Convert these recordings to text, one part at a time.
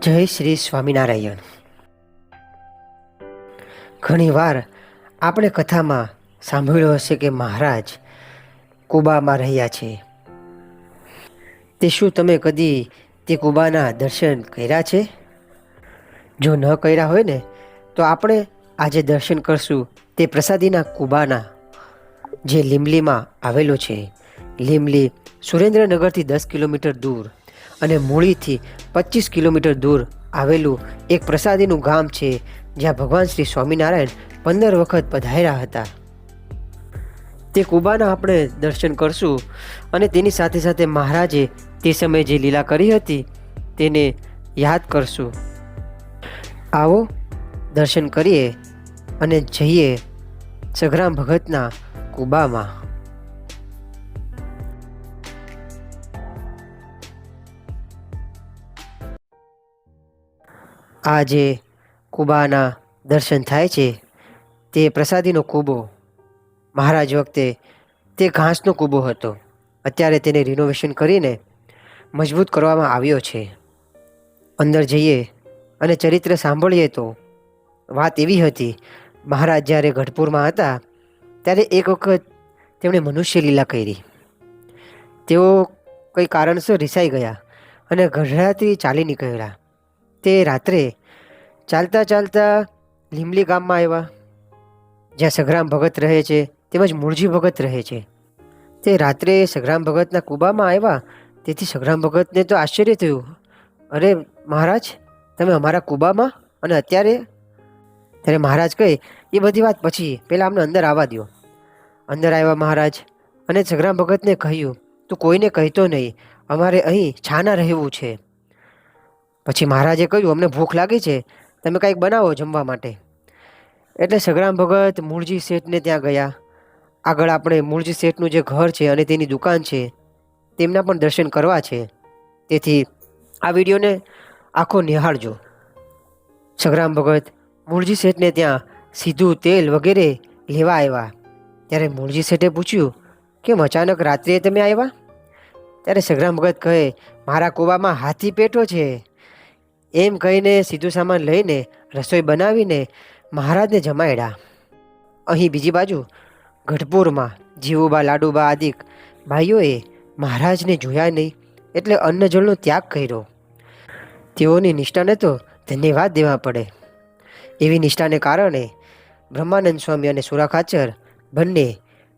જય શ્રી સ્વામિનારાયણ. ઘણીવાર આપણે કથામાં સાંભળ્યું હશે કે મહારાજ કુબામાં રહ્યા છે. તે શું તમે કદી તે કુબાના દર્શન કર્યા છે? જો ન કર્યા હોય ને તો આપણે આજે દર્શન કરશું તે પ્રસાદીના કુબાના, જે લીમલીમાં આવેલો છે. લીમલી સુરેન્દ્રનગરથી 10 કિલોમીટર દૂર અને મૂળીથી 25 કિલોમીટર દૂર આવેલું એક પ્રસાદીનું ગામ છે, જ્યાં ભગવાન શ્રી સ્વામિનારાયણ 15 વખત પધાર્યા હતા. તે કુબાના આપણે દર્શન કરશું અને તેની સાથે સાથે મહારાજે તે સમયે જે લીલા કરી હતી તેને યાદ કરશું. આવો દર્શન કરીએ અને જઈએ સઘરામ ભગતના કુબામાં. આ જે કુબાના દર્શન થાય છે તે પ્રસાદીનો કૂબો મહારાજ વખતે તે ઘાસનો કૂબો હતો. અત્યારે તેને રિનોવેશન કરીને મજબૂત કરવામાં આવ્યો છે. અંદર જઈએ અને ચરિત્ર સાંભળીએ તો વાત એવી હતી, મહારાજ જ્યારે ગઢપુરમાં હતા ત્યારે એક વખત તેમણે મનુષ્ય લીલા કરી. તેઓ કંઈ કારણસર રિસાઈ ગયા અને ગઢડાથી ચાલી નીકળ્યા. તે રાત્રે ચાલતા ચાલતા લીમલી ગામમાં આવ્યા, જ્યાં સઘરામ ભગત રહે છે તેમજ મૂળજી ભગત રહે છે. તે રાત્રે સઘરામ ભગતના કુબામાં આવ્યા. તેથી સઘરામ ભગતને તો આશ્ચર્ય થયું, અરે મહારાજ, તમે અમારા કુબામાં અને અત્યારે? ત્યારે મહારાજ કહે, એ બધી વાત પછી, પહેલાં અમને અંદર આવવા દો. અંદર આવ્યા મહારાજ અને સઘરામ ભગતને કહ્યું, તું કોઈને કહેતો નહીં, અમારે અહીં છાના રહેવું છે. પછી મહારાજે કહ્યું, અમને ભૂખ લાગી છે, તમે કંઈક બનાવો જમવા માટે. એટલે સઘરામ ભગત મૂળજી શેઠને ત્યાં ગયા. આગળ આપણે મૂળજી શેઠનું જે ઘર છે અને તેની દુકાન છે તેમના પણ દર્શન કરવા છે. તેથી આ વિડીયોને આખો નિહાળજો. સઘરામ ભગત મૂળજી શેઠને ત્યાં સીધું તેલ વગેરે લેવા આવ્યા. ત્યારે મૂળજી શેઠે પૂછ્યું, કેમ અચાનક રાત્રે તમે આવ્યા? ત્યારે સઘરામ ભગત કહે, મારા કૂવામાં હાથી પેટો છે. એમ કહીને સીધું સામાન લઈને રસોઈ બનાવીને મહારાજને જમાડ્યા. અહીં બીજી બાજુ ગઢપુરમાં જીવુબા, લાડુબા આદિ ભાઈઓએ મહારાજને જોયા નહીં, એટલે અન્ન જળનો ત્યાગ કર્યો. તેઓની નિષ્ઠાને તો ધન્યવાદ દેવા પડે. એવી નિષ્ઠાને કારણે બ્રહ્માનંદ સ્વામી અને સુરાખાચર બંને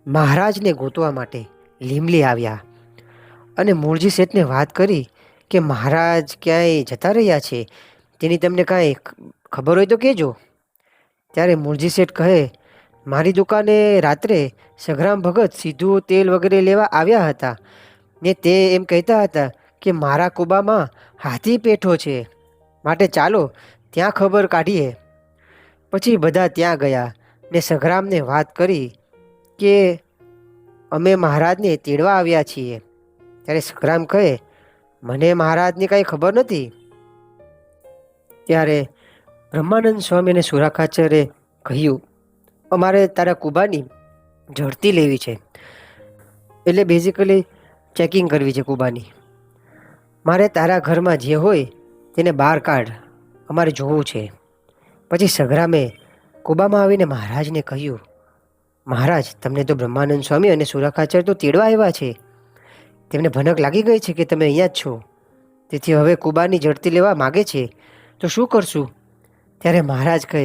મહારાજને ગોતવા માટે લીમલી આવ્યા અને મૂળજી શેઠને વાત કરી કે મહારાજ ક્યાંય જતા રહ્યા છે, તેની તમને કાંઈ ખબર હોય તો કહેજો. ત્યારે મૂળજી શેઠ કહે, મારી દુકાને રાત્રે સઘરામ ભગત સીધું તેલ વગેરે લેવા આવ્યા હતા ને તે એમ કહેતા હતા કે મારા કૂબામાં હાથી પેઠો છે, માટે ચાલો ત્યાં ખબર કાઢીએ. પછી બધા ત્યાં ગયા ને સઘરામને વાત કરી કે અમે મહારાજને તેડવા આવ્યા છીએ. ત્યારે સઘરામ કહે, મને મહારાજની કાંઈ ખબર નથી. ત્યારે બ્રહ્માનંદ સ્વામી અને સુરાખાચરે કહ્યું, અમારે તારા કૂબાની ઝડતી લેવી છે, એટલે બેઝિકલી ચેકિંગ કરવી છે કૂબાની. મારે તારા ઘરમાં જે હોય તેને બહાર કાઢ, અમારે જોવું છે. પછી સઘરામે કૂબામાં આવીને મહારાજને કહ્યું, મહારાજ, તમને તો બ્રહ્માનંદ સ્વામી અને સુરાખાચર તો તેડવા આવ્યા છે. તેમને ભનક લાગી ગઈ છે કે તમે અહીંયા જ છો, તેથી હવે કૂબાની ઝડતી લેવા માગે છે, તો શું કરશું? ત્યારે મહારાજ કહે,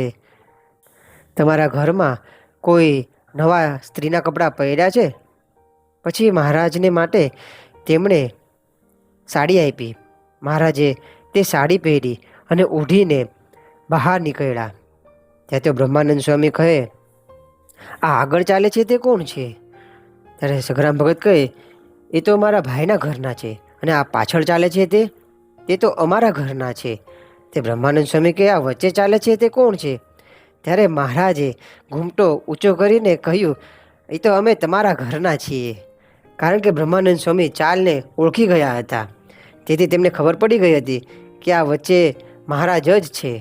તમારા ઘરમાં કોઈ નવા સ્ત્રીના કપડાં પહેર્યા છે? પછી મહારાજને માટે તેમણે સાડી આપી. મહારાજે તે સાડી પહેરી અને ઓઢીને બહાર નીકળ્યા. ત્યાં તો બ્રહ્માનંદ સ્વામી કહે, આ આગળ ચાલે છે તે કોણ છે? ત્યારે સઘરામ ભગત કહે, એ તો મારા ભાઈના ઘરના છે, અને આ પાછળ ચાલે છે તે તો અમારા ઘરના છે. તે બ્રહ્માનંદ સ્વામી કહે, આ વચ્ચે ચાલે છે તે કોણ છે? ત્યારે મહારાજે ઘૂમટો ઊંચો કરીને કહ્યું, એ તો અમે તમારા ઘરના છીએ. કારણ કે બ્રહ્માનંદ સ્વામી ચાલને ઓળખી ગયા હતા, તેથી તેમને ખબર પડી ગઈ હતી કે આ વચ્ચે મહારાજ જ છે.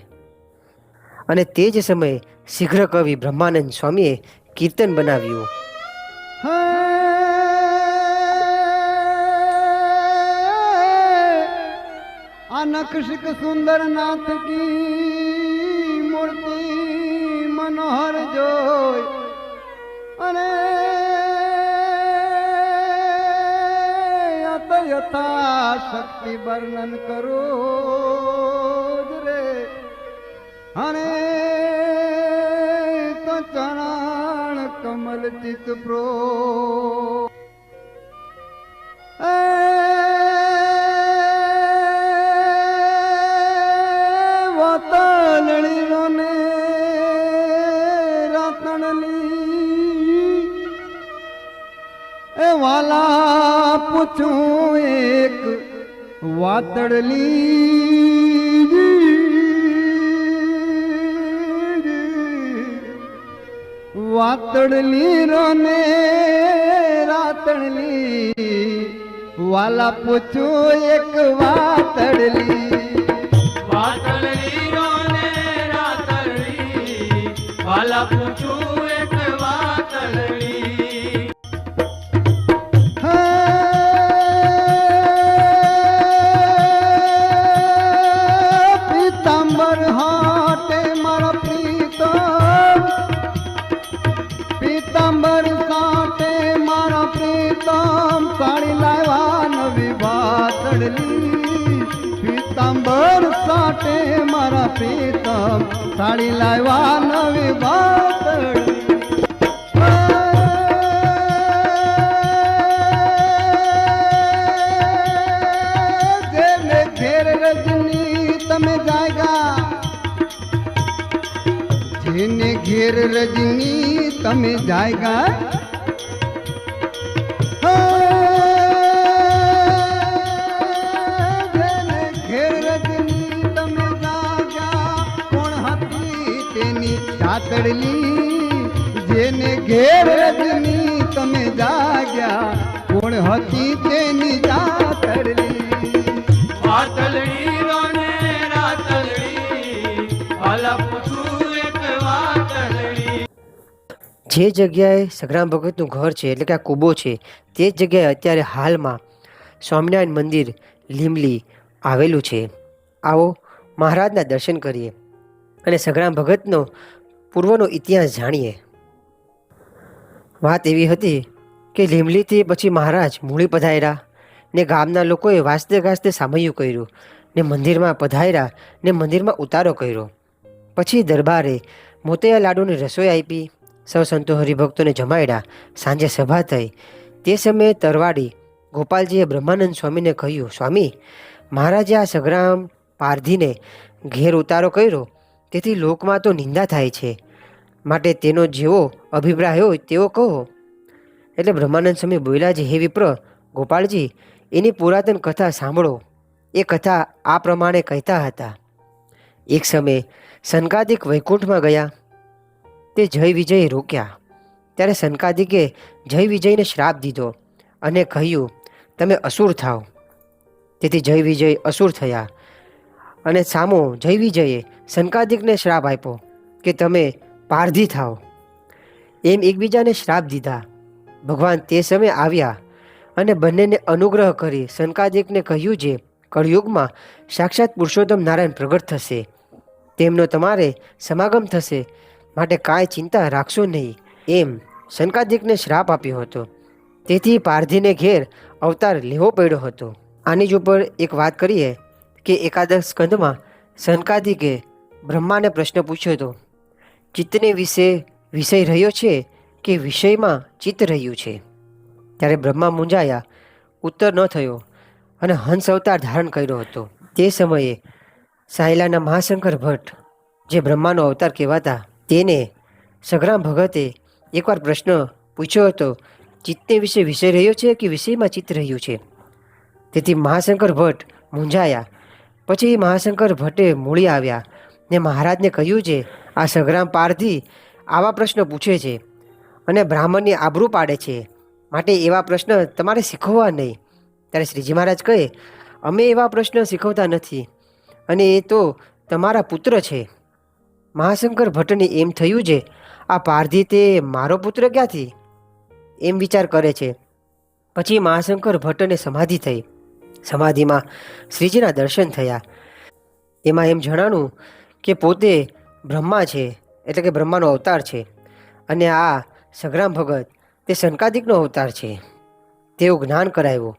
અને તે જ સમયે શીઘ્ર કવિ બ્રહ્માનંદ સ્વામીએ કીર્તન બનાવ્યું. અન कनक सुंदर नाथ की मूर्ति मनोहर जोय अने अत यथा शक्ति वर्णन करो रे अने तो चरण कमल चित प्रो वाला पूछूं एक वातड़ली वातड़ली रोने रातड़ली वाला पूछूं एक वातड़ली वातड़ली रोने रातड़ली वाला पूछूं एक वातड़ली पीतांबर कांटे मारा प्रीतम साड़ी लावा नवी वातड़ली पीतांबर कांटे मारा प्रीतम साड़ी लावा नवी वातड़ली जेने घेर रजनी तमे जाएगा जेने घेर रजनी तमे जाएगा जेने घेर रजनी तमे जाएगा कोण हती तेनी चातड़ली जेने घेर रजनी तमे जाग्या कोण हती तेनी चातड़ली वातड़ली रोने रातड़ली वाला पूछूं एक वातड़ली જે જગ્યાએ સગ્રામ ભગતનું ઘર છે એટલે કે આ કૂબો છે તે જ જગ્યાએ અત્યારે હાલમાં સ્વામિનારાયણ મંદિર લીમલી આવેલું છે. આવો મહારાજના દર્શન કરીએ અને સગ્રામ ભગતનો પૂર્વનો ઇતિહાસ જાણીએ. વાત એવી હતી કે લીમલીથી પછી મહારાજ મૂળી પધાર્યા ને ગામના લોકોએ વાસ્તે ગાસ્તે સામૈયું કર્યું ને મંદિરમાં પધાર્યા ને મંદિરમાં ઉતારો કર્યો. પછી દરબારે મોતિયા લાડુની રસોઈ આપી, સૌ સંતો હરિભક્તોને જમાડ્યા. સાંજે સભા થઈ. તે સમયે તરવાડી ગોપાલજીએ બ્રહ્માનંદ સ્વામીને કહ્યું, સ્વામી, મહારાજે આ સગ્રામ પારધીને ઘેર ઉતારો કર્યો તેથી લોકમાં તો નિંદા થાય છે, માટે તેનો જેવો અભિપ્રાય હોય તેવો કહો. એટલે બ્રહ્માનંદ સ્વામી બોલ્યા, જે હે વિપ્ર ગોપાલજી, એની પુરાતન કથા સાંભળો. એ કથા આ પ્રમાણે કહેતા હતા. એક સમયે સનકાદિક વૈકુંઠમાં ગયા. તે જય વિજયે રોક્યા. ત્યારે સનકાદિકે જય વિજયને શ્રાપ દીધો અને કહ્યું, તમે અસુર થાવ. તેથી જય વિજય અસુર થયા અને સામો જય વિજયે સનકાદિકને શ્રાપ આપ્યો કે તમે પારધી થાવ. એમ એકબીજાને શ્રાપ દીધા. ભગવાન તે સમયે આવ્યા અને બંનેને અનુગ્રહ કરી સનકાદિકને કહ્યું, જે કળયુગમાં સાક્ષાત પુરુષોત્તમ નારાયણ પ્રગટ થશે તેમનો તમારે સમાગમ થશે, માટે કાંઈ ચિંતા રાખશો નહીં. એમ સનકાદિકને શ્રાપ આપ્યો હતો. તેથી પારધીને ઘેર અવતાર લેવો પડ્યો હતો. આની જ ઉપર એક વાત કરીએ કે એકાદશ સ્કંદમાં સનકાદિકે બ્રહ્માને પ્રશ્ન પૂછ્યો હતો, ચિત્તને વિશે વિષય રહ્યો છે કે વિષયમાં ચિત્ત રહ્યું છે? ત્યારે બ્રહ્મા મૂંઝાયા, ઉત્તર ન થયો અને હંસ અવતાર ધારણ કર્યો હતો. તે સમયે સાયલાના મહાશંકર ભટ્ટ, જે બ્રહ્માનો અવતાર કહેવાતા, તેને સગ્રામ ભગતે એકવાર પ્રશ્ન પૂછ્યો હતો, ચિત્તને વિશે વિષય રહ્યો છે કે વિષયમાં ચિત્ત રહ્યું છે? તેથી મહાશંકર ભટ્ટ મૂંઝાયા. પછી મહાશંકર ભટ્ટે મૂળી આવ્યા ને મહારાજને કહ્યું, છે આ સગ્રામ પારધી આવા પ્રશ્ન પૂછે છે અને બ્રાહ્મણની આબરૂ પાડે છે, માટે એવા પ્રશ્ન તમારે શીખવવા નહીં. ત્યારે શ્રીજી મહારાજ કહે, અમે એવા પ્રશ્ન શીખવતા નથી અને એ તો તમારા પુત્ર છે. મહાશંકર ભટ્ટને એમ થયું, છે આ પારધી તે મારો પુત્ર ક્યાંથી? એમ વિચાર કરે છે. પછી મહાશંકર ભટ્ટને સમાધિ થઈ. સમાધિમાં શ્રીજીના દર્શન થયા. એમાં એમ જણાનું કે પોતે બ્રહ્મા છે, એટલે કે બ્રહ્માનો અવતાર છે, અને આ સંગ્રામ ભગત તે શનકાદિકનો અવતાર છે. તેવું જ્ઞાન કરાવ્યું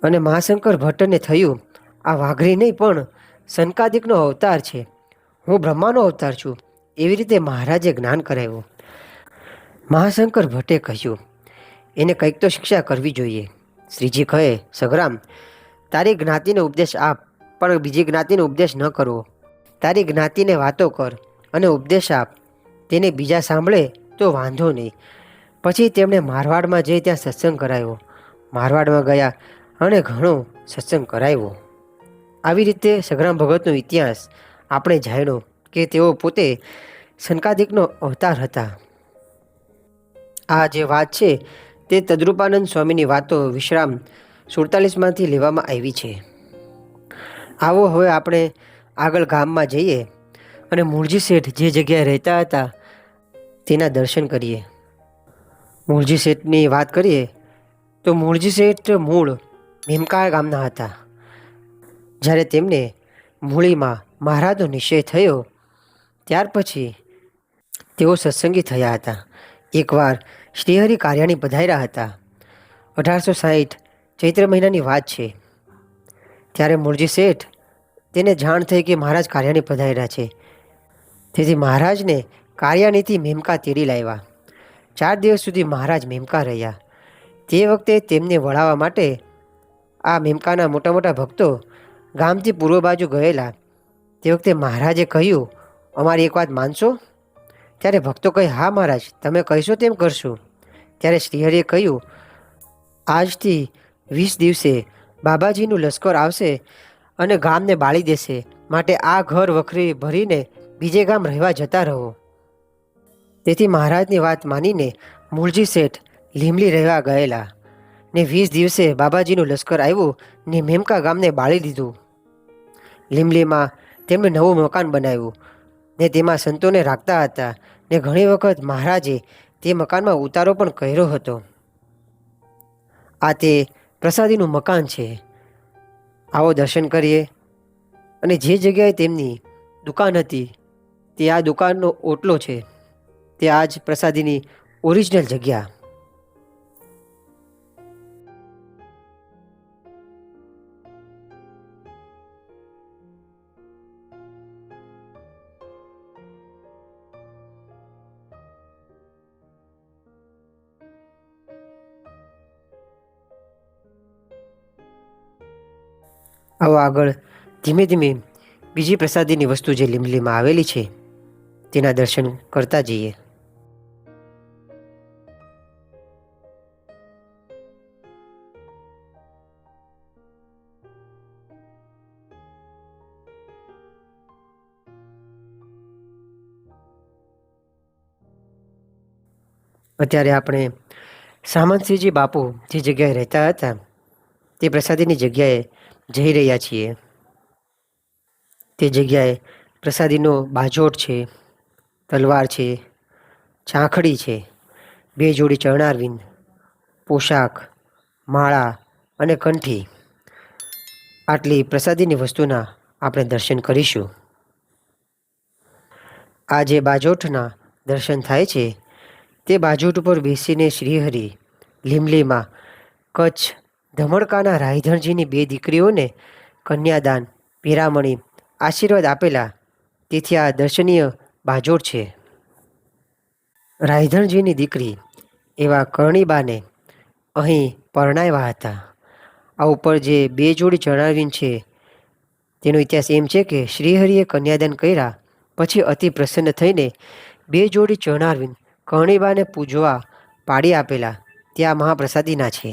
અને મહાશંકર ભટ્ટને થયું આ વાઘરી નહીં પણ શનકાદિકનો અવતાર છે, હું બ્રહ્માનો અવતાર છું. એવી રીતે મહારાજે જ્ઞાન કરાવ્યું. મહાશંકર ભટ્ટે કહ્યું એને કંઈક તો શિક્ષા કરવી જોઈએ. શ્રીજી કહે, સંગ્રામ, તારી જ્ઞાતિને ઉપદેશ આપ, પણ બીજી જ્ઞાતિને ઉપદેશ ન કરવો. તારી જ્ઞાતિને વાતો કર અને ઉપદેશ આપ, તેને બીજા સાંભળે તો વાંધો નહીં. પછી તેમણે મારવાડમાં જઈ ત્યાં સત્સંગ કરાવ્યો. મારવાડમાં ગયા અને ઘણો સત્સંગ કરાવ્યો. આવી રીતે સંગ્રામ ભગતનો ઇતિહાસ આપણે જાણ્યો કે તેઓ પોતે શનકાદિકનો અવતાર હતા. આ જે વાત છે તે તદ્રુપાનંદ સ્વામીની વાતો વિશ્રામ 47માંથી લેવામાં આવી છે. આવો હવે આપણે આગળ ગામમાં જઈએ અને મૂળજી શેઠ જે જગ્યાએ રહેતા હતા તેના દર્શન કરીએ. મૂળજી શેઠની વાત કરીએ તો મૂળજી શેઠ મૂળ મેમકા ગામના હતા. જ્યારે તેમને મૂળીમાં મહારાજનો નિશ્ચય થયો ત્યાર પછી તેઓ સત્સંગી થયા હતા. એકવાર શ્રીહરિ કાર્યાણી પધાર્યા હતા. 1860 ચૈત્ર મહિનાની વાત છે. ત્યારે મૂળજી શેઠ તેને જાણ થઈ કે મહારાજ કાર્યાણી પધાર્યા છે. તેથી મહારાજને કાર્યાણીથી મેમકા તેડી લાવ્યા. 4 દિવસ સુધી મહારાજ મેમકા રહ્યા. તે વખતે તેમને વળાવવા માટે આ મેમકાના મોટા મોટા ભક્તો ગામથી પૂર્વ બાજુ ગયેલા. તે વખતે મહારાજે કહ્યું, અમારી એક વાત માનશો? ત્યારે ભક્તો કહે, હા મહારાજ, તમે કહીશો તેમ કરશું. ત્યારે શ્રીહરિએ કહ્યું, આજથી 20 દિવસે બાબાજીનું લશ્કર આવશે અને ગામને બાળી દેશે, માટે આ ઘર વખરી ભરીને બીજે ગામ રહેવા જતા રહો. તેથી મહારાજની વાત માનીને મૂળજી શેઠ લીમલી રહેવા ગયેલા ને 20 દિવસે બાબાજીનું લશ્કર આવ્યું ને મેમકા ગામને બાળી દીધું. લીમલીમાં તેમણે નવું મકાન બનાવ્યું ને તેમાં સંતોને રાખતા હતા ને ઘણી વખત મહારાજે તે મકાનમાં ઉતારો પણ કર્યો હતો. આ તે પ્રસાદીનું મકાન છે. આવો દર્શન કરીએ. અને જે જગ્યાએ તેમની દુકાન હતી તે આ દુકાનનો ઓટલો છે. તે આ જ પ્રસાદીની ઓરિજિનલ જગ્યા. આવો આગળ ધીમે ધીમે બીજી પ્રસાદીની વસ્તુ જે લીમલીમાં આવેલી છે તેના દર્શન કરતા જઈએ. અત્યારે આપણે સામંતસિંહજી બાપુ જે જગ્યાએ રહેતા હતા તે પ્રસાદીની જગ્યાએ જઈ રહ્યા છીએ. તે જગ્યાએ પ્રસાદીનો બાજોટ છે, તલવાર છે, ચાંખડી છે, 2 જોડી ચરણારવિંદ, પોશાક, માળા અને કંઠી, આટલી પ્રસાદીની વસ્તુના આપણે દર્શન કરીશું. આ જે બાજોટના દર્શન થાય છે તે બાજોટ ઉપર બેસીને શ્રીહરિ લીમલીમાં કચ્છ ધમણકાના રાયધણજીની 2 દીકરીઓને કન્યાદાન, પીરામણી, આશીર્વાદ આપેલા. તેથી આ દર્શનીય બાજોટ છે. રાયધણજીની દીકરી એવા કરણીબાને અહીં પરણાવ્યા હતા. આ ઉપર જે 2 જોડી ચરણારવિંદ છે તેનો ઇતિહાસ એમ છે કે શ્રીહરિએ કન્યાદાન કર્યા પછી અતિ પ્રસન્ન થઈને 2 જોડી ચરણારવિંદ કરણીબાને પૂજવા પાડી આપેલા. ત્યાં મહાપ્રસાદીના છે.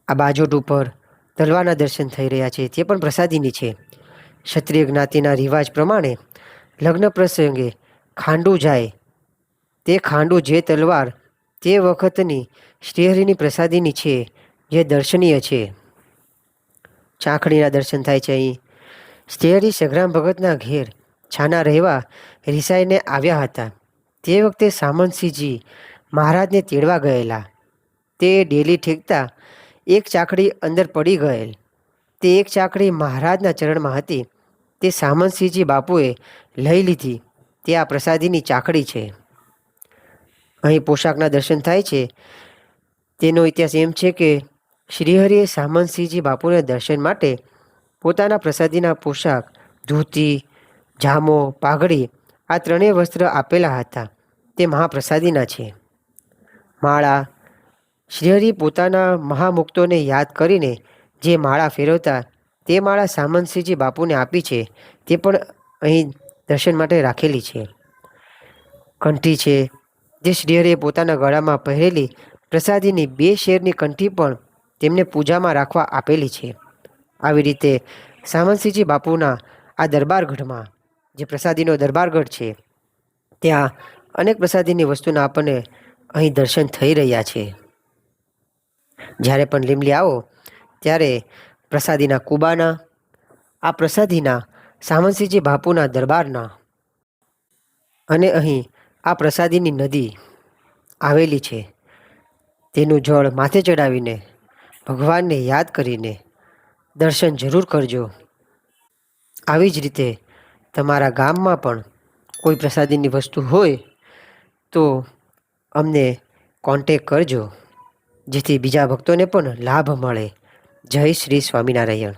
આ બાજોટ ઉપર તલવારના દર્શન થઈ રહ્યા છે, તે પણ પ્રસાદીની છે. ક્ષત્રિય જ્ઞાતિના રિવાજ પ્રમાણે લગ્ન પ્રસંગે ખાંડું જાય. તે ખાંડું જે તલવાર તે વખતની શ્રીહરિની પ્રસાદીની છે જે દર્શનીય છે. ચાંખડીના દર્શન થાય છે. અહીં શ્રીહરિ સંગ્રામ ભગતના ઘેર છાના રહેવા રિસાઈને આવ્યા હતા. તે વખતે સામંતસિંહજી મહારાજને તેડવા ગયેલા. તે ડેલી ઠેકતા એક ચાકડી અંદર પડી ગયેલ. તે એક ચાકડી મહારાજના ચરણમાં હતી. તે સામંતસિંહજી બાપુએ લઈ લીધી તે આ પ્રસાદીની ચાકડી છે. અહીં પોશાકના દર્શન થાય છે. તેનો ઇતિહાસ એમ છે કે શ્રીહરિએ સામંતસિંહજી બાપુને દર્શન માટે પોતાના પ્રસાદીના પોશાક, ધોતી, જામો, પાઘડી આ ત્રણેય વસ્ત્ર આપેલા હતા. તે મહાપ્રસાદીના છે. માળા, શ્રીહરિ પોતાના મહામુક્તોને યાદ કરીને જે માળા ફેરવતા તે માળા સામંતસિંહજી બાપુને આપી છે. તે પણ અહીં દર્શન માટે રાખેલી છે. કંઠી છે જે શ્રીહરિએ પોતાના ગળામાં પહેરેલી પ્રસાદીની 2 શેરની કંઠી પણ તેમને પૂજામાં રાખવા આપેલી છે. આવી રીતે સામંતસિંહજી બાપુના આ દરબારગઢમાં જે પ્રસાદીનો દરબારગઢ છે ત્યાં અનેક પ્રસાદીની વસ્તુના આપણને અહીં દર્શન થઈ રહ્યા છે. જ્યારે પણ લીંબલી આવો ત્યારે પ્રસાદીના કુબાના, આ પ્રસાદીના સામંતસિંહજી બાપુના દરબારના અને અહીં આ પ્રસાદીની નદી આવેલી છે તેનું જળ માથે ચડાવીને ભગવાનને યાદ કરીને દર્શન જરૂર કરજો. આવી જ રીતે તમારા ગામમાં પણ કોઈ પ્રસાદીની વસ્તુ હોય તો અમને કોન્ટેક કરજો જેથી બીજા ભક્તોને પણ લાભ મળે. જય શ્રી સ્વામિનારાયણ.